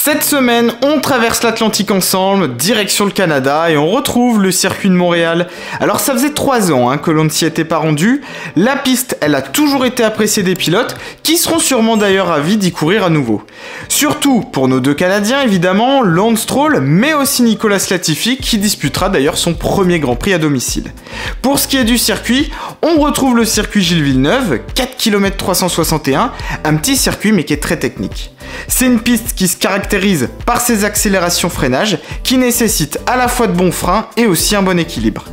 Cette semaine, on traverse l'Atlantique ensemble, direction le Canada, et on retrouve le circuit de Montréal. Alors ça faisait 3 ans que l'on ne s'y était pas rendu. La piste, elle a toujours été appréciée des pilotes, qui seront sûrement d'ailleurs ravis d'y courir à nouveau. Surtout pour nos 2 Canadiens évidemment, Lance Stroll, mais aussi Nicolas Latifi, qui disputera d'ailleurs son premier Grand Prix à domicile. Pour ce qui est du circuit, on retrouve le circuit Gilles Villeneuve, 4 km 361, un petit circuit mais qui est très technique. C'est une piste qui se caractérise par ses accélérations-freinages qui nécessitent à la fois de bons freins et aussi un bon équilibre.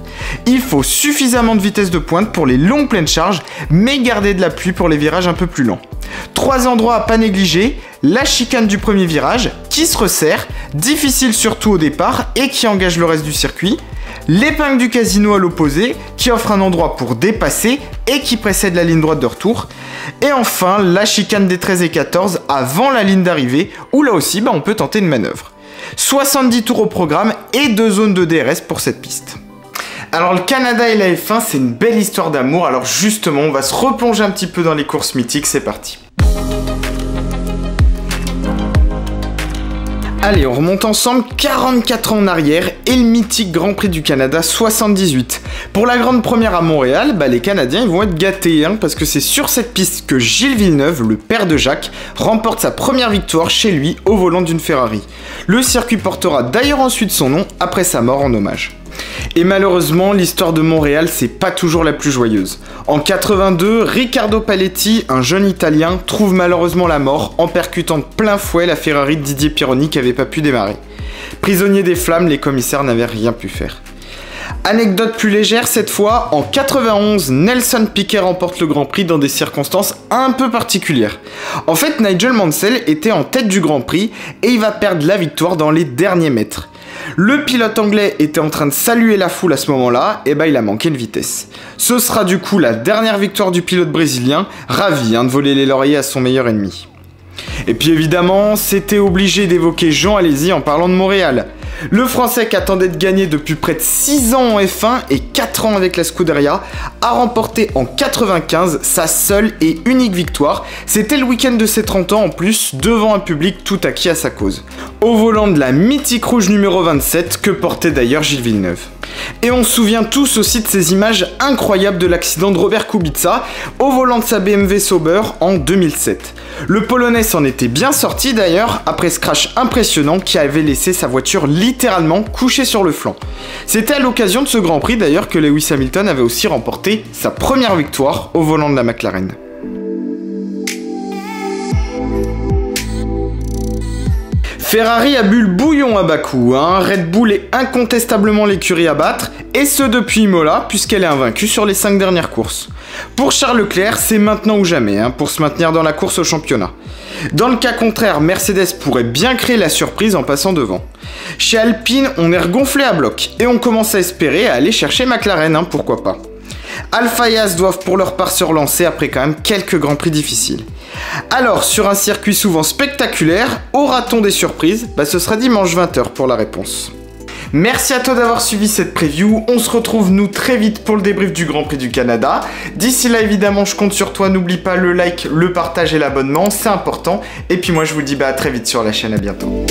Il faut suffisamment de vitesse de pointe pour les longues pleines charges, mais garder de l'appui pour les virages un peu plus lents. 3 endroits à pas négliger, la chicane du premier virage qui se resserre, difficile surtout au départ et qui engage le reste du circuit, l'épingle du casino à l'opposé qui offre un endroit pour dépasser et qui précède la ligne droite de retour, et enfin la chicane des 13 et 14 avant la ligne d'arrivée où là aussi on peut tenter une manœuvre. 70 tours au programme et 2 zones de DRS pour cette piste. Alors le Canada et la F1 c'est une belle histoire d'amour, alors justement on va se replonger un petit peu dans les courses mythiques, c'est parti. Allez, on remonte ensemble 44 ans en arrière et le mythique Grand Prix du Canada 78. Pour la grande première à Montréal, les Canadiens ils vont être gâtés parce que c'est sur cette piste que Gilles Villeneuve, le père de Jacques, remporte sa première victoire chez lui au volant d'une Ferrari. Le circuit portera d'ailleurs ensuite son nom après sa mort en hommage. Et malheureusement, l'histoire de Montréal, c'est pas toujours la plus joyeuse. En 82, Riccardo Paletti, un jeune Italien, trouve malheureusement la mort en percutant de plein fouet la Ferrari de Didier Pironi qui avait pas pu démarrer. Prisonniers des flammes, les commissaires n'avaient rien pu faire. Anecdote plus légère cette fois, en 91, Nelson Piquet remporte le Grand Prix dans des circonstances un peu particulières. En fait, Nigel Mansell était en tête du Grand Prix et il va perdre la victoire dans les derniers mètres. Le pilote anglais était en train de saluer la foule à ce moment-là, et il a manqué de vitesse. Ce sera du coup la dernière victoire du pilote brésilien, ravi de voler les lauriers à son meilleur ennemi. Et puis évidemment, c'était obligé d'évoquer Jean Alesi en parlant de Montréal. Le Français qui attendait de gagner depuis près de 6 ans en F1 et 4 ans avec la Scuderia a remporté en 95 sa seule et unique victoire. C'était le week-end de ses 30 ans en plus, devant un public tout acquis à sa cause. Au volant de la mythique rouge numéro 27 que portait d'ailleurs Gilles Villeneuve. Et on se souvient tous aussi de ces images incroyables de l'accident de Robert Kubica au volant de sa BMW Sauber en 2007. Le Polonais s'en était bien sorti d'ailleurs après ce crash impressionnant qui avait laissé sa voiture littéralement couchée sur le flanc. C'était à l'occasion de ce Grand Prix d'ailleurs que Lewis Hamilton avait aussi remporté sa première victoire au volant de la McLaren. Ferrari a bu le bouillon à Bakou, Red Bull est incontestablement l'écurie à battre, et ce depuis Imola, puisqu'elle est invaincue sur les 5 dernières courses. Pour Charles Leclerc, c'est maintenant ou jamais, pour se maintenir dans la course au championnat. Dans le cas contraire, Mercedes pourrait bien créer la surprise en passant devant. Chez Alpine, on est regonflé à bloc, et on commence à espérer à aller chercher McLaren, pourquoi pas. Alpha et As doivent pour leur part se relancer après quand même quelques grands prix difficiles. Alors, sur un circuit souvent spectaculaire, aura-t-on des surprises ? Ce sera dimanche 20h pour la réponse. Merci à toi d'avoir suivi cette preview, on se retrouve nous très vite pour le débrief du Grand Prix du Canada. D'ici là évidemment je compte sur toi, n'oublie pas le like, le partage et l'abonnement, c'est important. Et puis moi je vous dis à très vite sur la chaîne, à bientôt.